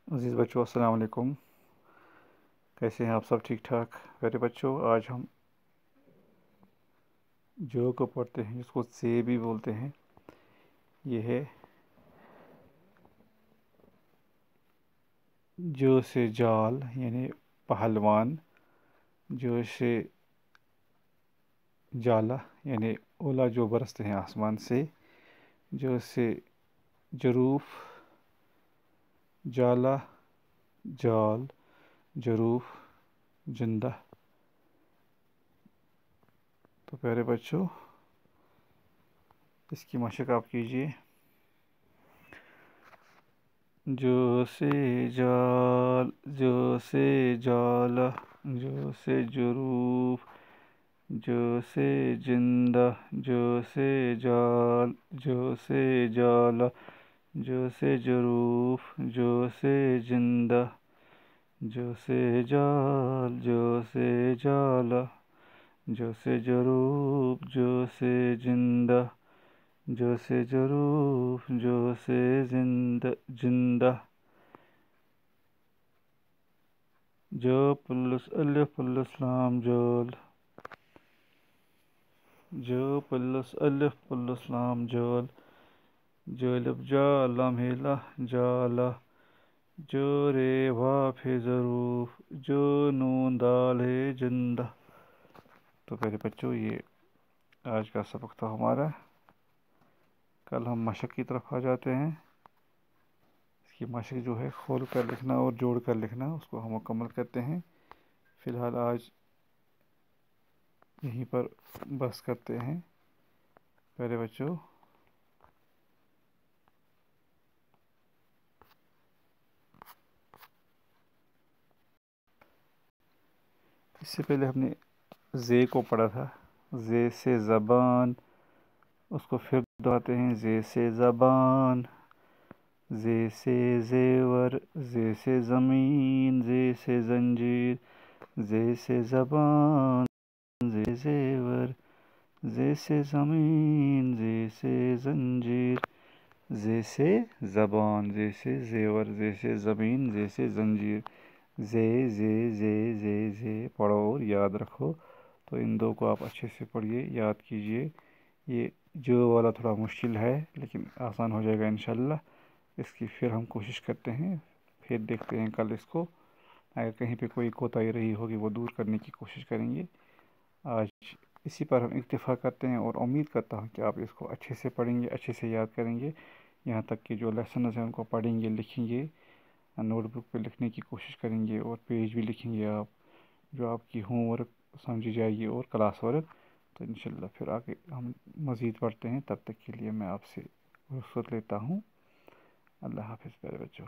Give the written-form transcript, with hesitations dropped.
عزیز بچوں السلام علیکم، کیسے ہیں آپ سب؟ ٹھیک ٹھاک؟ پیارے بچوں، آج ہم جو کو پڑھتے ہیں، جس کو سے بھی بولتے ہیں. یہ ہے جو سے جال، یعنی پہلوان. جو سے جالا یعنی اولا جو برستے ہیں آسمان سے. جو سے جروف، جالا جال، جروف جندہ. تو پیارے بچوں، اس کی مشق آپ کیجئے. جو سے جال، جو سے جالا، جو سے جروف، جو سے جندہ، جو سے جال، جو سے جالا، جو سے جروف، جو سے جندہ، جو سے جال، جو سے جالا، جو سے جروف، جو سے جندہ، جو سے جروف، جو سے جندہ. جو پلس الف پلس لام جول، جو پلس الف پلس لام جول، جو الف جا لام ہیلا جالا، جو رے واف ہے ظروف، جو نون دال ہے جندہ. تو پیارے بچوں، یہ آج کا سبق تھا ہمارا. کل ہم مشق کی طرف آ جاتے ہیں. اس کی مشق جو ہے کھول کر لکھنا اور جوڑ کر لکھنا، اس کو ہم مکمل کرتے ہیں. فی الحال آج یہیں پر بس کرتے ہیں. پیارے بچوں، اس سے پہلے ہم نے زے کو پڑھا تھا. زے سے زبان، اس کو پھر دہراتے ہیں. زے سے زبان، زے سے زیور، زے سے زمین، زے سے زنجیر، زے سے زبان، زے زیور، زے سے زمین، زے سے زنجیر. زے سے زبان، زے سے زیور، زے سے زمین، زے سے زنجیر. زے زے زے زے زے پڑھو اور یاد رکھو. تو ان دو کو آپ اچھے سے پڑھیے، یاد کیجئے. یہ جو والا تھوڑا مشکل ہے لیکن آسان ہو جائے گا انشاءاللہ. اس کی پھر ہم کوشش کرتے ہیں، پھر دیکھتے ہیں کل اس کو. اگر کہیں پہ کوئی کوتاہی رہی ہوگی وہ دور کرنے کی کوشش کریں گے. آج اسی پر ہم اکتفا کرتے ہیں اور امید کرتا ہوں کہ آپ اس کو اچھے سے پڑھیں گے، اچھے سے یاد کریں گے. یہاں تک کہ جو لیسنز ہیں ان کو پڑھیں گے، لکھیں گے، نوٹ بک پہ لکھنے کی کوشش کریں گے اور پیج بھی لکھیں گے آپ، جو آپ کی ہوم ورک سمجھی جائے گی اور کلاس ورک. تو انشاءاللہ پھر آگے ہم مزید پڑھتے ہیں. تب تک کے لیے میں آپ سے رخصت لیتا ہوں. اللہ حافظ پیارے بچوں.